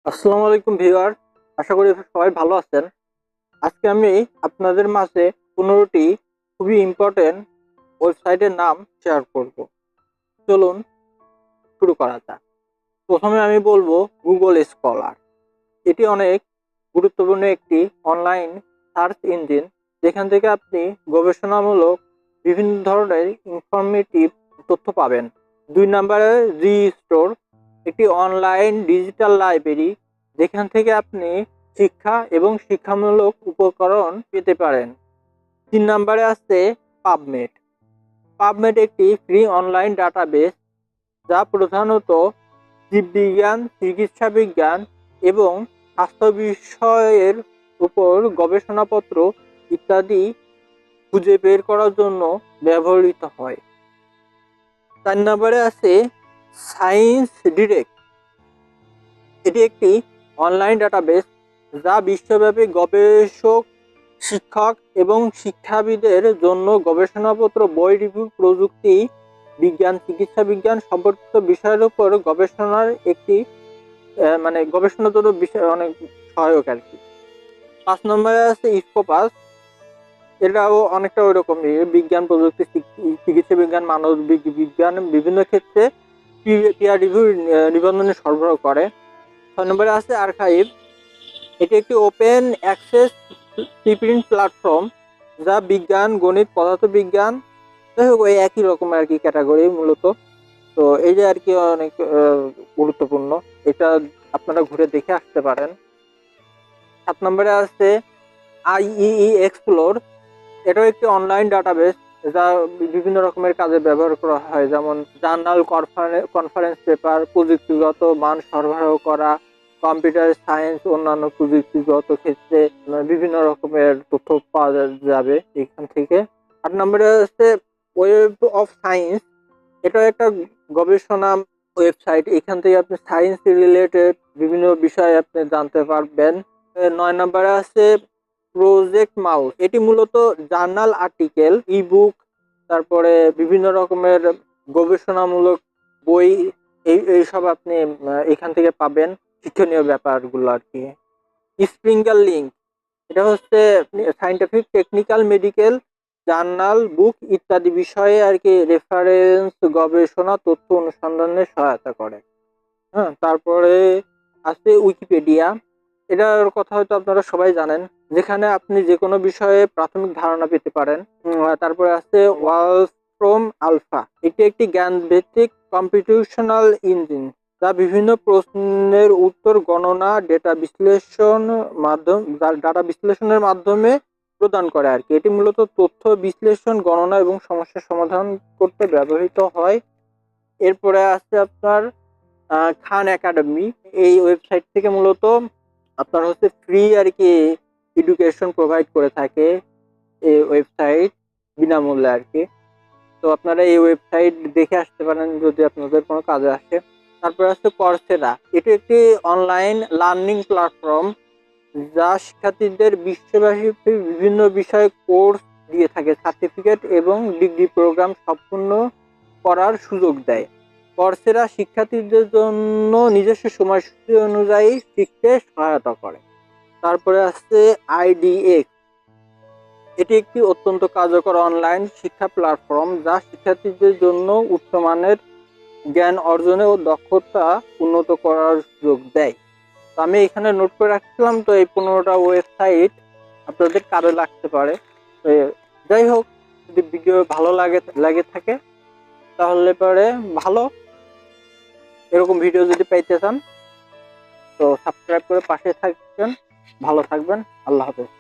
আসসালামু আলাইকুম ভিউয়ার, আশা করি সবাই ভালো আছেন। আজকে আমি আপনাদের মাঝে 15টি খুবই ইম্পর্টেন্ট ওয়েবসাইটের নাম শেয়ার করব। চলুন শুরু করা যাক। প্রথমে আমি বলবো গুগল স্কলার। এটি অনেক গুরুত্বপূর্ণ একটি অনলাইন সার্চ ইঞ্জিন, যেখান থেকে আপনি গবেষণামূলক বিভিন্ন ধরনের ইনফরমেটিভ তথ্য পাবেন। 2 নম্বরে জি স্টোর, একটি অনলাইন ডিজিটাল লাইব্রেরি, যেখান থেকে আপনি শিক্ষা এবং শিক্ষামূলক উপকরণ পেতে পারেন। 3 নম্বরে আছে পাবমেড। পাবমেড একটি ফ্রি অনলাইন ডাটাবেস, যা প্রধানত জীববিজ্ঞান, চিকিৎসা বিজ্ঞান এবং স্বাস্থ্য বিষয়ের উপর গবেষণাপত্র ইত্যাদি খুঁজে বের করার জন্য ব্যবহৃত হয়। 4 নম্বরে আছে সায়েন্স ডিরেক্ট। এটি একটি অনলাইন ডাটাবেস, যা বিশ্বব্যাপী গবেষক, শিক্ষক এবং শিক্ষাবিদের জন্য গবেষণাপত্র, বই রিভিউ, প্রযুক্তি বিজ্ঞান, চিকিৎসা বিজ্ঞান সম্পর্কিত বিষয়ের উপর গবেষণার একটি গবেষণার জন্য বিষয় অনেক সহায়ক আর কি। 5 নম্বরে আছে স্কোপাস। এটাও অনেকটা ওই রকমই, বিজ্ঞান, প্রযুক্তি, চিকিৎসা বিজ্ঞান, মানব বিজ্ঞান বিভিন্ন ক্ষেত্রে পিয়ার রিভিউ নিবন্ধন সরবরাহ করে। 6 নম্বরে আছে আর্কাইভ। এটি একটি ওপেন অ্যাক্সেস প্রিপ্রিন্ট প্ল্যাটফর্ম, যা বিজ্ঞান, গণিত, পদার্থবিজ্ঞান, যাই হোক ওই একই রকম আর কি ক্যাটাগরি মূলত। তো এই যে আর কি অনেক গুরুত্বপূর্ণ, এটা আপনারা ঘুরে দেখে আসতে পারেন। 7 নম্বরে আছে আইইই এক্সপ্লোর। এটাও একটি অনলাইন ডাটাবেস, যা বিভিন্ন রকমের কাজে ব্যবহার করা হয়, যেমন জার্নাল, কনফারেন্স পেপার, প্রযুক্তিগত মান সরবরাহ করা, কম্পিউটার সায়েন্স, অন্যান্য প্রযুক্তিগত ক্ষেত্রে বিভিন্ন রকমের তথ্য পাওয়া যাবে এখান থেকে। 8 নম্বরে হচ্ছে ওয়েব অফ সায়েন্স। এটাও একটা গবেষণা ওয়েবসাইট, এখান থেকে আপনি সায়েন্স রিলেটেড বিভিন্ন বিষয়ে আপনি জানতে পারবেন। 9 নম্বরে আছে প্রজেক্ট মাউস। এটি মূলত জার্নাল আর্টিকেল, ইবুক, তারপরে বিভিন্ন রকমের গবেষণামূলক বই, এইসব আপনি এখান থেকে পাবেন, শিক্ষণীয় ব্যাপারগুলো আর কি। স্প্রিঙ্গার লিঙ্ক, এটা হচ্ছে সায়েন্টিফিক, টেকনিক্যাল, মেডিকেল, জার্নাল, বুক ইত্যাদি বিষয়ে আর কি রেফারেন্স, গবেষণা তথ্য অনুসন্ধানে সহায়তা করে। হ্যাঁ, তারপরে আছে উইকিপিডিয়া। এটার কথা হয়তো আপনারা সবাই জানেন, যেখানে আপনি যে কোনো বিষয়ে প্রাথমিক ধারণা পেতে পারেন। তারপরে আছে ওয়ালস ফ্রম আলফা। এটি একটি জ্ঞান ভিত্তিক কম্পিউটেশনাল ইঞ্জিন, যা বিভিন্ন প্রশ্নের উত্তর গণনা, ডাটা বিশ্লেষণের মাধ্যমে প্রদান করে আর কি। এটি মূলত তথ্য বিশ্লেষণ, গণনা এবং সমস্যার সমাধান করতে ব্যবহৃত হয়। এরপরে আছে আপনার খান একাডেমি। এই ওয়েবসাইট থেকে মূলত আপনার হচ্ছে ফ্রি আর কি এডুকেশন প্রোভাইড করে থাকে এই ওয়েবসাইট, বিনামূল্যে আর কি। তো আপনারা এই ওয়েবসাইট দেখে আসতে পারেন যদি আপনাদের কোনো কাজে আসে। তারপরে আছে কর্সেরা। এটি একটি অনলাইন লার্নিং প্ল্যাটফর্ম, যা শিক্ষার্থীদের বিশ্বব্যাপী বিভিন্ন বিষয়ে কোর্স দিয়ে থাকে, সার্টিফিকেট এবং ডিগ্রি প্রোগ্রাম সম্পূর্ণ করার সুযোগ দেয়। কর্সেরা শিক্ষার্থীদের জন্য নিজস্ব সময়সূচি অনুযায়ী শিখতে সহায়তা করে। তারপরে আছে আইডিএক্স। এটি একটি অত্যন্ত কার্যকর অনলাইন শিক্ষা প্ল্যাটফর্ম, যা শিক্ষার্থীদের জন্য উচ্চমানের জ্ঞান অর্জনে ও দক্ষতা উন্নত করার সুযোগ দেয়। তো আমি এখানে নোট করে রাখছিলাম, তো এই 15টা ওয়েবসাইট আপনাদের কাজে লাগতে পারে। তো যাই হোক, যদি ভিডিও ভালো লাগে থাকে তাহলে পরে ভালো, এরকম ভিডিও যদি পাইতে চান তো সাবস্ক্রাইব করে পাশে থাকবেন। ভালো থাকবেন। আল্লাহ হাফেজ।